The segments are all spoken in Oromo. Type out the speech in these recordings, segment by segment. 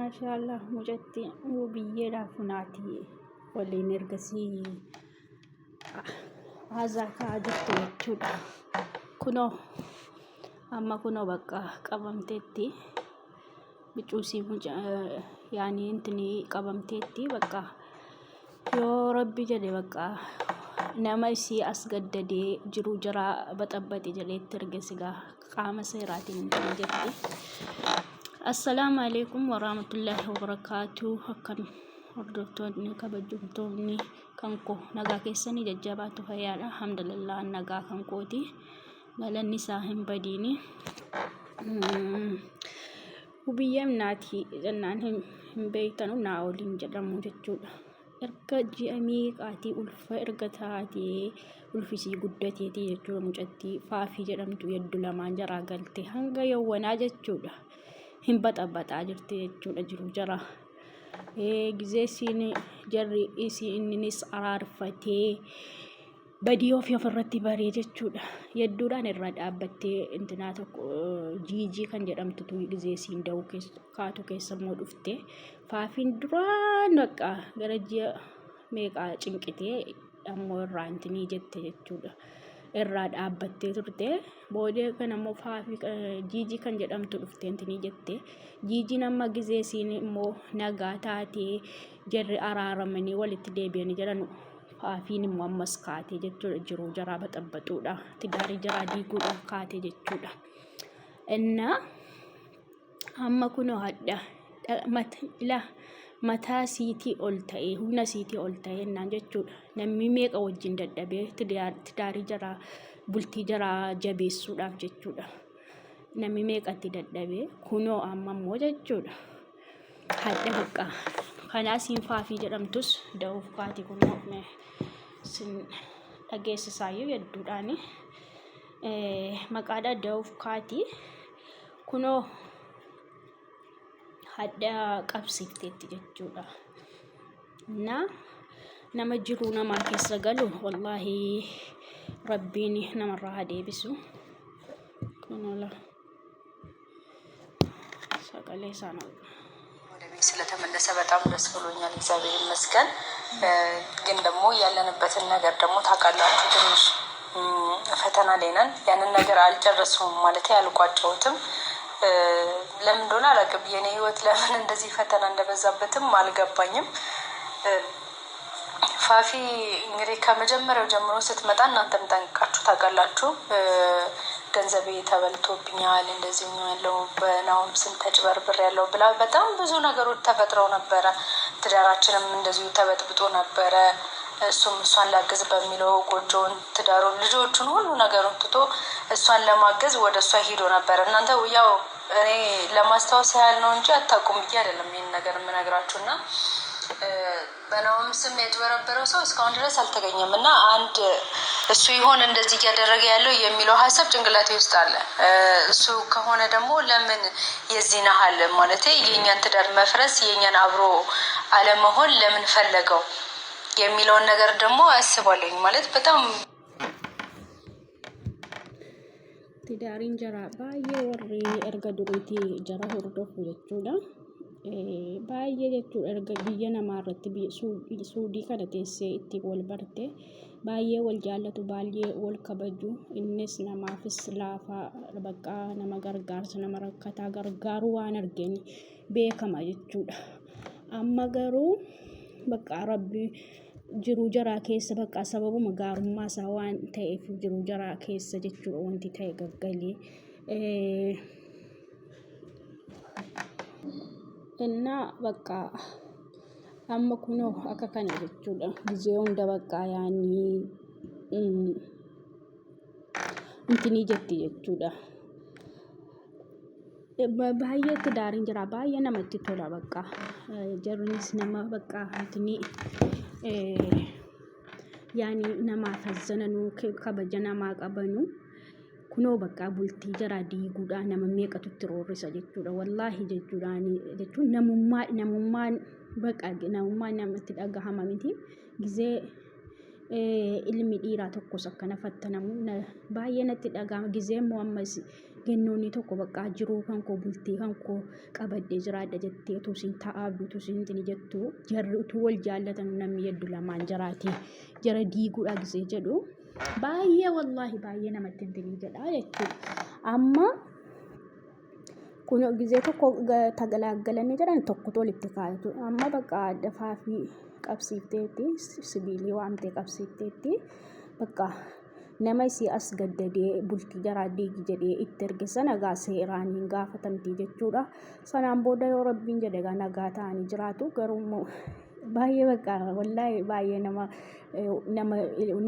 maashaallah mucatti biyyeedhaaf funaatii waliin ergasii haazaakaa jirtu jechuudha. Kunoo amma kunoo bakka qabamteetti bicuusii yaani intini qabamteetti bakka yoo rabbi jedhe bakka nama isii as gaddadee jiru jira baxabbate jedheetti ergasigaa qaama seeraatiin intini jirti. Assalamu alaikum warahmatullahi wabarakatuh. Akkam hordoftoonni kabajamtoonni kanko nagaa keessanii jajjabaatu fayyaadha. Alhamdulillah nagaa kankooti. Galanni isaa hin badiini. Hubiyyam naati jennaan hin beektanu naa waliin jedhamu jechuudha. Erga ji'a meeqaatii ulfa erga taatee ulfisii guddateeti jechuudha mucattii Faafii jedhamtu yeddu lamaan jaraa galte hanga yawwanaa jechuudha. Hin baxabaxaa jirti jechuudha jiru jara. Gizee isiin jarri innis araarfatee badii ofirratti baree jechuudha. Yedduudhaan irra dhaabbattee intinaa tokko Jiijii kan jedhamtutu gizee isiin da'uu kaatu keessa immoo dhufte. Faafiin duraan bakka gara ji'a meeqaa cinqitee ammoo irraa intinii jette jechuudha. Irraa dhaabbattee turte boodee kan ammoo Faafii Jiijii kan jedhamtu dhufte intinii jette. Jiijiin amma gizee isiin immoo nagaa taatee jarri araaramanii walitti deebi'anii jiran. Faafiin immoo ammas kaatee jechuudha jiru jaraa baxabbaxuudha. Tidaarii jaraa diiguudha kaatee jechuudha. Innaa amma kunoo hadda mataa siitii ol ta'ee humna siitii ol ta'ee naan jechuudha. Namni meeqa wajjin dadhabee tidaarii jaraa bultii jaraa jabeessuudhaaf jechuudha. Namni meeqatti dadhabee kunoo amma immoo jechuudha. Hadda bakka kanaa siin Faafii jedhamtus da'uuf kaati kunoo sin dhageessisaayyuu hedduudhaani. Maqaadhaa da'uuf kaati kunoo hadda qabsiifteetti jechuudha. Nama jiruu namaa keessa galu wallaahi rabbiin namarraa haa deebisu. Kunola sagalee sana ወደ ቤት ስለተመለሰ በጣም ደስ ብሎኛል። እግዚአብሔር ይመስገን። ግን ደግሞ ያለንበትን ነገር ደግሞ ታውቃላችሁ ትንሽ ፈተና ላይ ነን። ያንን ነገር አልጨረስኩም ማለት አልቋጨሁትም። ለምን እንደሆነ አላውቅም። የኔ ህይወት ለምን እንደዚህ ፈተና እንደበዛበትም አልገባኝም። ፋፊ እንግዲህ ከመጀመሪያው ጀምሮ ስትመጣ እናንተም ጠንቅቃችሁ ታውቃላችሁ። ገንዘቤ ተበልቶብኛል እንደዚህ ያለው በናውም ስም ተጭበርብር ያለው ብላ በጣም ብዙ ነገሮች ተፈጥረው ነበረ። ትዳራችንም እንደዚሁ ተበጥብጦ ነበረ። እሷን ላግዝ በሚለው ጎጆውን ትዳሩን ልጆቹን ሁሉ ነገሩን ትቶ እሷን ለማገዝ ወደ እሷ ሄዶ ነበር። እናንተ ያው እኔ ለማስታወስ ያህል ነው እንጂ አታውቁም ብዬ አይደለም ይሄን ነገር የምነግራችሁና በናውም ስም ያጭበረበረው ሰው እስካሁን ድረስ አልተገኘም። እና አንድ እሱ ይሆን እንደዚህ እያደረገ ያለው የሚለው ሀሳብ ጭንቅላቴ ውስጥ አለ። እሱ ከሆነ ደግሞ ለምን የዚህን ያህል ማለት የኛን ትዳር መፍረስ የኛን አብሮ አለመሆን ለምን ፈለገው የሚለውን ነገር ደግሞ አስባለሁኝ። ማለት በጣም tidaarin jara baay'ee warri erga duriitii jara hordofu jechuudha. Baay'ee jechuudha erga biyya namaa irratti suudii kana teessee itti wal barte baay'ee wal jaallatu baay'ee wal kabaju. Innis namaafis laafaa bakka nama gargaarsa nama rakkataa gargaaru waan argeen beekama jechuudha. Amma garuu bakka rabbi jiru jaraa keessa bakka sababuma gaarummaa isaa waan ta'eef jiru jaraa keessa jechuudha wanti ta'e gaggalee. Innaa bakka amma kunoo akka kana jechuudha. Gizee hunda bakka yaani intinii jetti jechuudha. Baay'ee tidaarin jira baay'ee namatti tola bakka jarris nama bakka intinii yaani nama fazzananu kabaja namaa qabanu kunoo bakka bultii jara diiguudha nama meeqatutti roorrisa jechuudha. Wallaahi jechuun namummaan bakka namummaan namatti dhagahama miti. Gizee ilmi dhiiraa tokkos akkana fattanamu baay'ee natti dhaga'ama. Gizee immoo ammas gennoonni tokko bakka jiruu kan koo bultii kan koo qabadde jiraadha jettee utuu siin taa'aabdu utuu siin tini jettu jarri utuu wal jaallatan namni yeddu lamaan jiraati jara diiguudha gizee jedhu baay'ee wallaahi baay'ee namatti hin tini jedha jechuudha. Amma kun gizee tokko tagalaggalanii jedhan tokkotu walitti kaa'atu. Amma bakka dafaa fi qabsiifteetti sibiilii waamtee qabsiifteetti bakka nama isii as gaddadee bultii jaraa diigi jedhee itti erge sana gaa seeraan hin gaafatamti jechuudha. Sanaan booda yoo rabbiin jedhe gaa nagaa ta'anii jiraatu. Garuu baay'ee bakka wallaahi baay'ee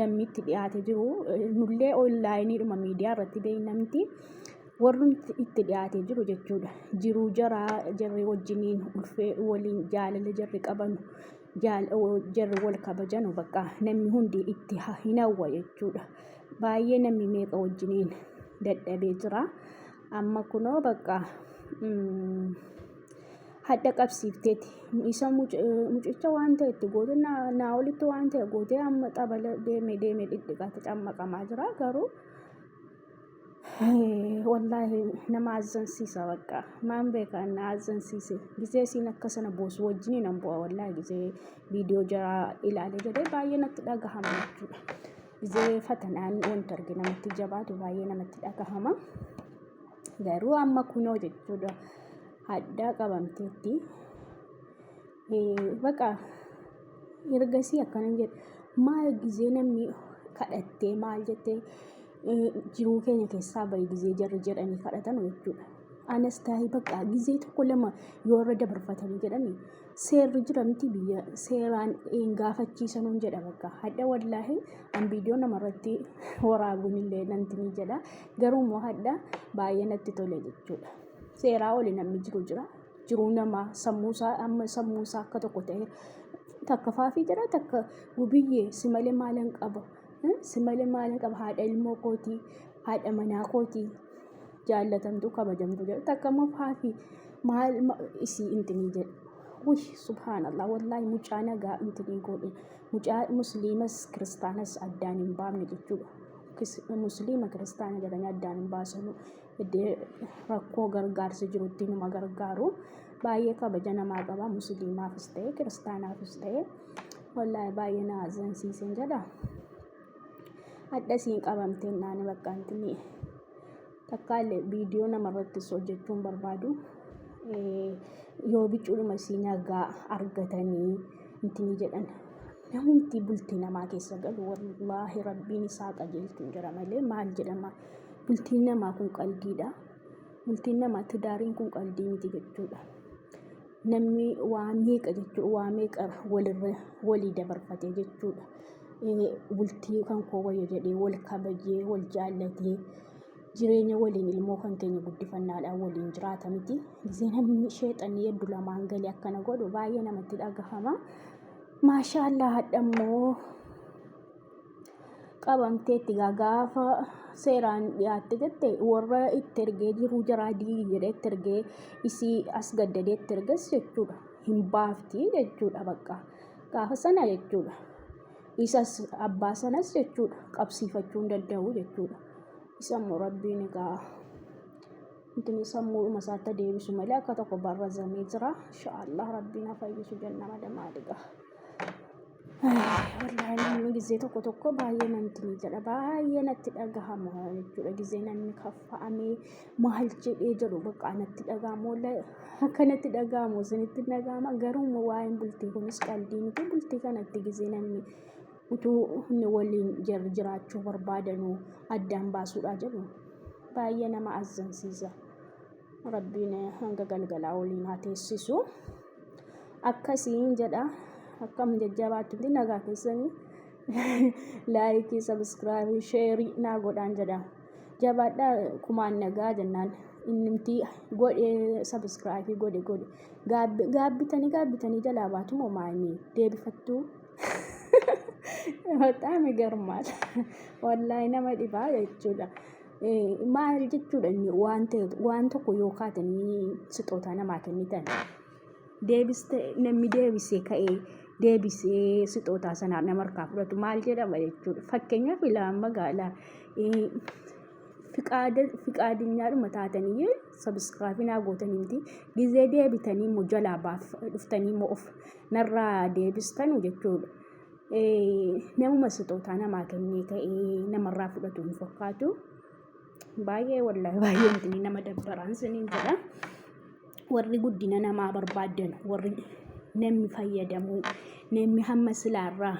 namni itti dhiyaate jiru nullee onlaayiniidhuma miidiyaa irratti beeynamti warri itti dhiyaate jiru jechuudha. Jiruu jarri wajjiniin ulfee waliin jaalala jarri qabanu jarri wal kabajanu bakka namni hundi itti hin hawwa jechuudha. Baay'ee namni meeqa wajjiniin dadhabee jira. Amma kunoo bakka hadda qabsiifteeti isa mucicha waan ta'e itti goote naa olitti waan ta'e goote amma xabala deemee dhidhiqate cammaqamaa jira. Garuu wallaahi nama azzansiisa bakka maan beekaa na azzansiise gizee siin akka sana boosu wajjiniin an bu'a wallaahi gizee viidiyoo jaraa ilaale jedhee baay'ee natti dhagahama jechuudha. Gizee fatanaan wanti arge namatti jabaatu baay'ee namatti dhagahama. Garuu amma kunoo jechuudha haddaa qabamteetti bakka ergasii akkana jedhe maal gizee namni kadhattee maal jettee jiruu keenya keessaa bahi gizee jarri jedhanii kadhatan jechuudha. Anas taa'ee bakka gizee tokko lama yoo irra dabarfatanii jedhanii seerri jira miti biyya seeraan gaafachiisanuun jedha bakka hadda wallaahi an viidiyoo namarratti waraabuun illee nantini jedha. Garuu immoo hadda baay'ee natti tole jechuudha. Seeraa oli namni jiru jira. Jiruu namaa sammuusaa akka tokko ta'e takka faafii jira takka gubiyyee si malee maalan qaba si malee maalan qaba haadha ilmoo kootii haadha manaa kootii jaallatamtu kabajamtu jedha takka immoo faafii maal isii intini jedha. Wuy subhaanallah wallaahi mucaa nagaa intini godhe mucaa musliimas kiristaanas addaan hin baafne jechuudha. Musliima kiristaana jedhanii addaan hin baasanu rakkoo gargaarsi jirutti nama gargaaru baay'ee kabaja namaa qaba. Musliimaafis ta'e kiristaanaafis ta'e wallaahi baay'ee na azzansiisen jedha. Hadda siin qabamteen naani bakka intini takkaallee viidiyoo namarrattis hojjechuun barbaadu yoo bicuudhuma isii nagaa argatanii intini jedhan namumti bultii namaa keessa galu wallaahi rabbiin isaa qajeelchuun jira malee maal jedhama bultiin namaa kun qalbiidha. Bultiin namaa tidaariin kun qalbii miti jechuudha. Namni waa meeqa jechuudha waa meeqa walii dabarfatee jechuudha. Bultii kan koo wayya jedhee wal kabajee wal jaallatee jireenya waliin ilmoo kan keenya guddifannaadhaan waliin jiraata miti. Gizee namni sheexanii yeddu lamaan galee akkana godhu baay'ee namatti dhagahama. Maashaallah hadha immoo qabamteetti gaafa seeraan dhiyaatte jette warra itti ergee jiruu jaraa diigi jedhee itti ergee isii as gaddadee itti erges jechuudha hin baafti jechuudha bakka gaafa sana jechuudha. Isas abbaa sanas jechuudha qabsiifachuu hin danda'u jechuudha. Isa immoo rabbiin egaa intini sammuudhuma isaatti deebisu malee akka tokko barrazamee jira. Inshaallah rabbiin haa fayyisu jennama damaadhiga. Wallaahi namni gizee tokko baay'ee namtini jedha baay'ee natti dhagahama jechuudha. Gizee namni kaffa'amee maal jedhee jedhu bakka natti dhagahamu wallaahi akka natti dhagahamu isinitti dhagahama. Garuu waa'een bultii kunis qalbii miti. Bultii kanatti gizee namni utuu inni waliin jiraachuu barbaadanu addaan baasuudha jedhu baay'ee nama azzansiisa. Rabbiin hanga galgalaa waliin haa teessisu. Akkasiin jedha. Akkam jajjabaattutti nagaa keessanii laayikii sabiskiraaybii sheerii naa godhaan jedha. Jabaadhaa kumaan nagaa jennaan innimti godhee sabiskiraaybii godhe gaabbitanii jalaa baatu moo maayini deebifattuu bataame garmaadha. Wallaahi nama dhibaa jechuudha. Maal jechuudha inni waan tokko yoo kaatanii sixootaa namaa kennitan namni deebisee ka'ee deebisee sixootaa sanaan nama harkaa fudhatu maal jedhama jechuudha. Fakkeenyaaf ilaalan magaalaa fiqaadinyaadhuma taatanii sabiskiraaybii naa gootanii miti gizee deebitanii immoo jalaa dhuftanii immoo of narraa deebistanu jechuudha. Namuma sixootaa namaa kennee ka'ee namarraa fudhatu hin fakkaatu. Baay'ee wallaahi baay'ee miti nama dabbaraan siniin jedha. Warri guddina namaa barbaadan warri namni fayyadamuu namni hamma silaarraa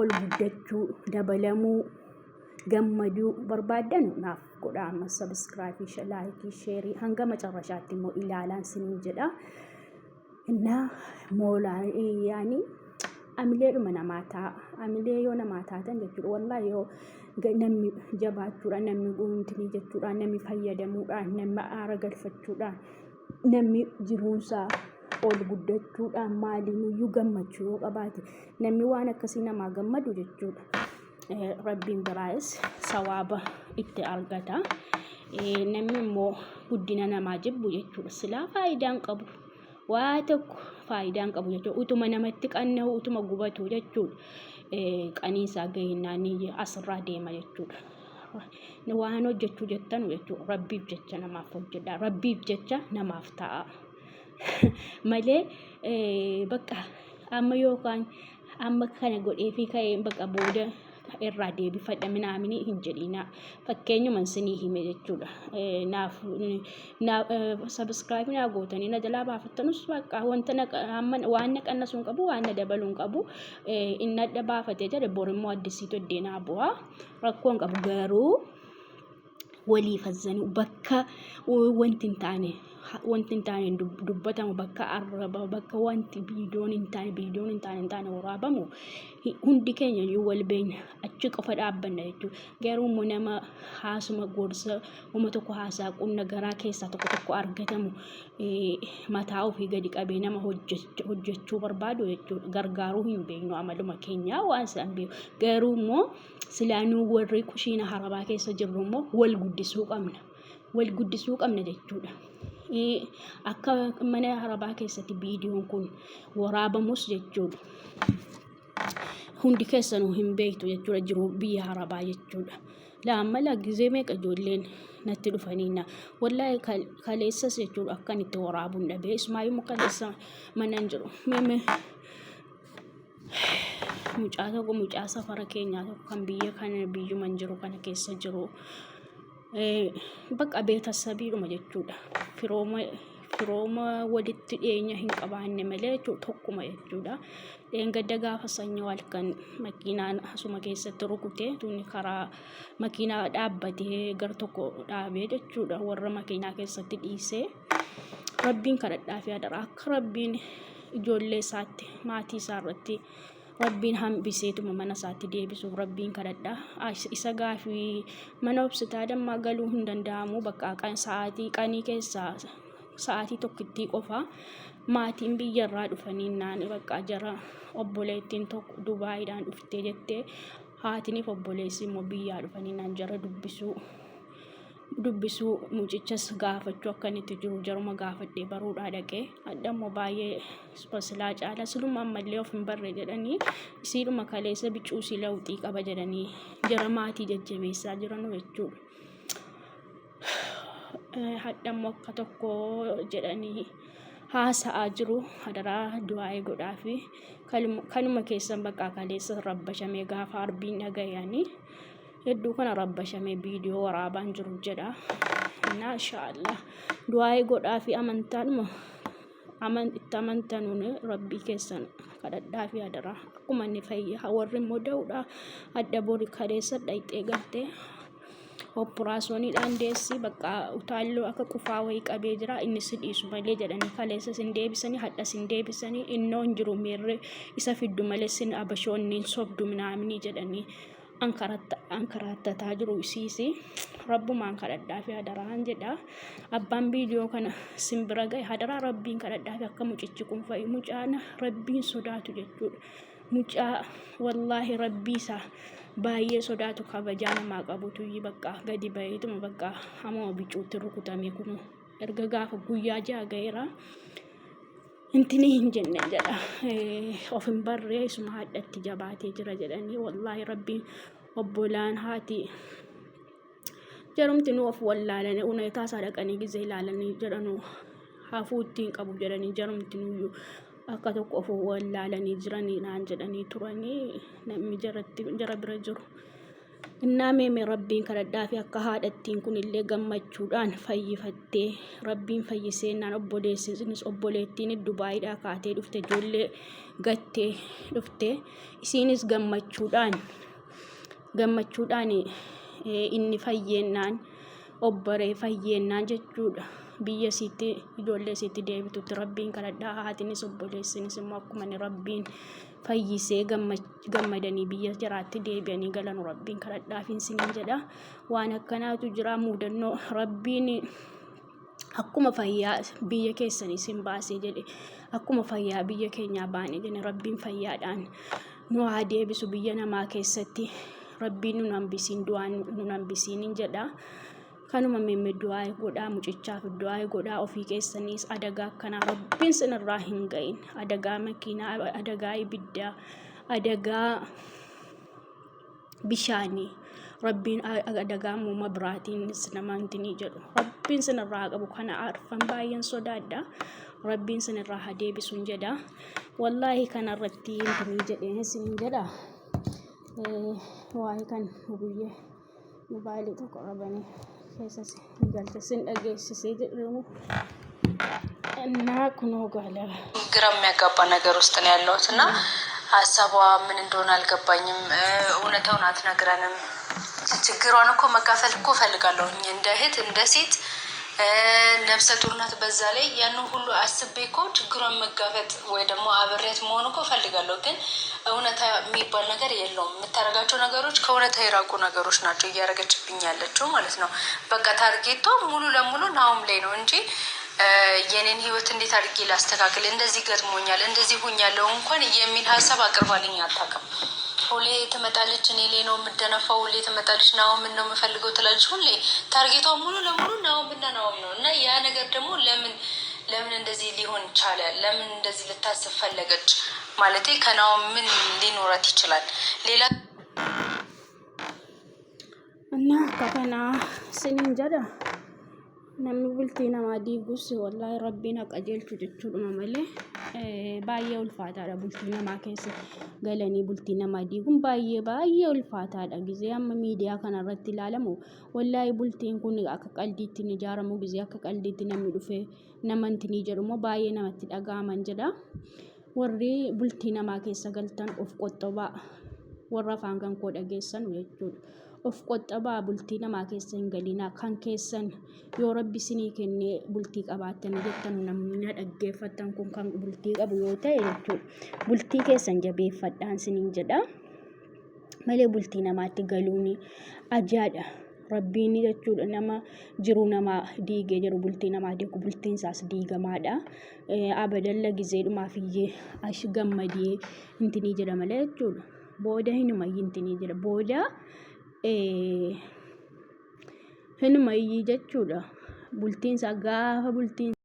ol guddachuu dabalamuu gammaduu barbaadan naaf godhaa amma sabiskiraaybii laayikii sheerii hanga macarrashaatti immoo ilaalaan siniin jedha. Innaa moolaa yaani amileedhuma namaa ta'a. Amilee yoo namaa taatan jechuudha wallaahi yoo namni jabaachuudhaan namni guutumtii jechuudhaan namni fayyadamuudhaan namni aara galfachuudhaan namni jiruunsaa ol guddachuudhaan maaliiniyyuu gammachuu yoo qabaate namni waan akkasii namaa gammadu jechuudha. Rabbiin biraayis sawaaba itti argata. Namni immoo guddina namaa jibbu jechuudha. Silaa faayidaan qabu waa tokko faayidaan qabu jechuudha. Utuma namatti qanna'u utuma gubatu jechuudha. Qaniisaa gahinnaan asirraa deema jechuudha. Waan hojjechuu jettan jechuudha. Rabbiif jecha namaaf hojjedha. Rabbiif jecha namaaf ta'a. Malee bakka amma yookaan amma kana godhee fi ka'ee bakka booda irraa deebifadha minaamini hin jedhina. Fakkeenyuma isinii hime jechuudha. Naaf sabiskiraaybii naa gootanii na jalaa baafattanus bakka waan naqannasuun qabu waan na dabaluun qabu inni adda baafatee jedhe borimmoo addisiitu iddeenaa bu'aa rakkoon qabu garuu walii fazzanii bakka wanti hin taane dubbatamu bakka arraba bakka wanti biidiyoon hin taane waraabamu hundi keenya iyyuu wal beekna achi qofa dhaabbanna jechuudha. Garuu immoo nama haasuma gorsa uma tokko haasaa qunna garaa keessaa tokko argatamu mataa ofii gadi qabee nama hojjechuu barbaadu jechuudha. Gargaaruu hin beeknu amaluma keenyaa waan isaan beeku. Garuu immoo silaanuu warri kushiina harabaa keessa jirru immoo wal guddisuu qabna jechuudha. Akka mana harabaa keessatti biidiyoon kun waraabamus jechuudha. Hundi keessanuu hin beektu jechuudha jiru biyya harabaa jechuudha. Laamala gizee meeqa ijoolleen natti dhufaniina wallaahi kaleessas jechuudha akkan itti waraabuun dhabee ismaayyuu kaleessa mana hin jiru. Mucaa safara keenyaa tokko kan biyya kana biyyuma hin jiru kana keessa jiru. Bakka beetasabiidhuma jechuudha. Firooma walitti dhiyeenya hin qabaanne malee tokkuma jechuudha. Gadda gaafa sanyoo halkan makiinaan asuma keessatti rukutee tuni karaa makiinaa dhaabbatee gar tokko dhaabee jechuudha. Warra makiinaa keessatti dhiisee rabbiin kadhadhaa fi adara akka rabbiin ijoollee isaatti maatii isaa irratti rabbiin hambiseetuma mana isaatti deebisuuf rabbiin kadhadhaa. Isa gaafii mana obsitaa dammaa galuu hin danda'amu bakka qanii keessaa sa'aatii tokkittii qofa maatiin biyyarraa dhufanii naan bakka jara obboleettiin tokko Dubaayiidhaan dhuftee jettee haatiniif obboleessi immoo biyyaa dhufanii naan jara dubbisuu mucichas gaafachuu akkanitti jiru jaruma gaafadhee baruudhaa dhaqee addammoo baay'ee silaa caala siluma ammallee of hin barre jedhanii isiidhuma kaleessa bicuu si lawxii qaba jedhanii jara maatii jajjabeessaa jiran jechuudha. Haddammoo akka tokko jedhanii haasa'aa jiru hadaraa du'aa godhaa fi kanuma keessan bakka kaleessa rabbashamee gaafa arbiin dhagayanii hedduu kana rabbashamee biidiyoo waraabaan jiru jedha. Inshaallah du'aa godhaa fi amantaanuma itti amantanuun rabbii keessan kadhadhaa fi hadaraa akkuma inni fayyaa warri immoo da'uudha adda borii kaleessa dhayxee galtee. Operaasyooniidhaan deessi bakka utaalloo akka qufaa wayii qabee jira inni si dhiisu malee jedhanii kaleessa sin deebisanii hadha sin deebisanii innoo hin jiru miirri isa fiddu malee sin abashoonni sobdu minaaminii jedhanii ankarattataa jiru isiisi rabbumaan kadhadhaa fi hadaraan jedha. Abbaan biidiyoo kana simbira gahe hadaraa rabbiin kadhadhaa fi akka mucichi kun fa'i mucaan rabbiin sodaatu jechuudha. Mucaa wallaahi rabbii isaa baay'ee sodaatu kabajaa namaa qabutu bakka gadi baheetuma bakka hamma bicuutti rukutame kun erga gaafa guyyaa 6 gaheera intini hin jenne jedha of hin barree isuma haadhatti jabaatee jira jedhanii wallaahi rabbiin obbolaan haati jarumti nu of wallaalanii uneetaa isaa dhaqanii gizee ilaalanii jedhanu hafuu ittiin qabu jedhanii jarumti nuyyuu akka tokko of wallaalanii jiranii naan jedhanii turanii namni jara bira jiru. Innaa meeme rabbiin kadhadhaa fi akka haadhattiin kunillee gammachuudhaan fayyifattee rabbiin fayyiseenaan obboleessinis obboleettiin Dubaayiidhaa kaatee dhufte ijoollee gattee dhufte isiinis gammachuudhaan inni fayyeennaan obboree fayyeennaan jechuudha. Biyya isiitti ijoollee isiitti deebitutti rabbiin kadhadhaa haatinis obboleessinis immoo akkuma ni rabbiin fayyisee gammadanii biyya jiraatti deebi'anii galan rabbiin kadhadhaafiin sinin jedha. Waan akkanaatu jira mudannoo rabbiin akkuma fayyaa biyya keessanii sin baasee jedhe akkuma fayyaa biyya keenyaa baane jedhe rabbiin fayyaadhaan nu haa deebisu biyya namaa keessatti rabbiin nu hambisiin du'aan nu hambisiin jedha. Kanuma meemme du'aa godhaa mucichaaf du'aa godhaa ofii keessaniis adagaa akkanaa rabbiin sinirraa hin ga'in adagaa makiinaa adagaa ibiddaa adagaa bishaanii rabbiin adagaa muuma biraatiin namantinii jedhu rabbiin sinirraa qabu kana arfan baay'een sodaadha rabbiin sinirraa haa deebisuun jedha. Wallaahi kanarratti intinii jedheen isin jedha waa'ee kan guyyee mobaayilii tokko qabanii keessas galtesin dhageessisee jedhamu እና ኩኖ ጋላ ግራ የሚያጋባ ነገር ውስጥ ነው ያለሁት እና ሀሳቧ ምን እንደሆነ አልገባኝም። እውነታውን አትነግረንም። ችግሯን እኮ መካፈል እኮ ፈልጋለሁ እንደ እህት እንደ ሴት ነፍሰ ጡር ናት። በዛ ላይ ያን ሁሉ አስቤ እኮ ችግሯን መጋፈጥ ወይ ደግሞ አብሬያት መሆን እኮ ፈልጋለሁ። ግን እውነታ የሚባል ነገር የለውም። የምታረጋቸው ነገሮች ከእውነታ የራቁ ነገሮች ናቸው እያረገችብኝ ያለችው ማለት ነው። በቃ ታርጌቷ ሙሉ ለሙሉ ናሆም ላይ ነው እንጂ የኔን ህይወት እንዴት አድርጌ ላስተካክል፣ እንደዚህ ገጥሞኛል፣ እንደዚህ ሆኛለሁ እንኳን የሚል ሀሳብ አቅርባልኝ አታውቅም። ሁሌ ትመጣለች፣ እኔ ላይ ነው የምደነፋው። ሁሌ ትመጣለች፣ ናሆም ምን ነው የምፈልገው ትላለች። ሁሌ ታርጌቷ ሙሉ ለሙሉ ናሆም ነው እና ያ ነገር ደግሞ ለምን እንደዚህ ሊሆን ቻለ? ለምን እንደዚህ ልታስብ ፈለገች? ማለቴ ከናሆም ምን ሊኖራት ይችላል? ሌላ እና ከከና ስንንጀዳ namni bultii namaa diiguus wallaahi rabbiin haqa jeelchu jechuudha malee baay'ee ulfaataadha. Bultii namaa keessa galanii bultii namaa diiguun baay'ee ulfaataadha. Gizee amma miidiyaa kanarratti ilaalamu wallaahi bultiin kun akka qaldiitti ijaaramu gizee akka qaldiitti namni dhufee namantinii jedhumoo baay'ee namatti dhaga'aman jedha. Warri bultii namaa keessa galtan of qoxxobaa warra afaan kan koo dhageessan jechuudha. Of qoxxabaa bultii namaa keessa hin galinaa kan keessan yoo rabbi isinii kennee bultii qabaattan jettan namni dhaggeeffatan kun kan bultii qabu yoo ta'e jechuudha. Bultii keessan jabeeffadhaan siniin jedha malee bultii namaatti galuun ajaadha. Rabbiin jechuudha nama jiru nama diigee jiru bultii namaa diigu bultiin isaas diigamaadha. Abadalla gizeedhumaaf iyyee ash gammadee intinii jedha malee jechuudha. Booda hinuma intinii jedha booda hinuma jechuudha. Bultiin isaa gaafa bultiin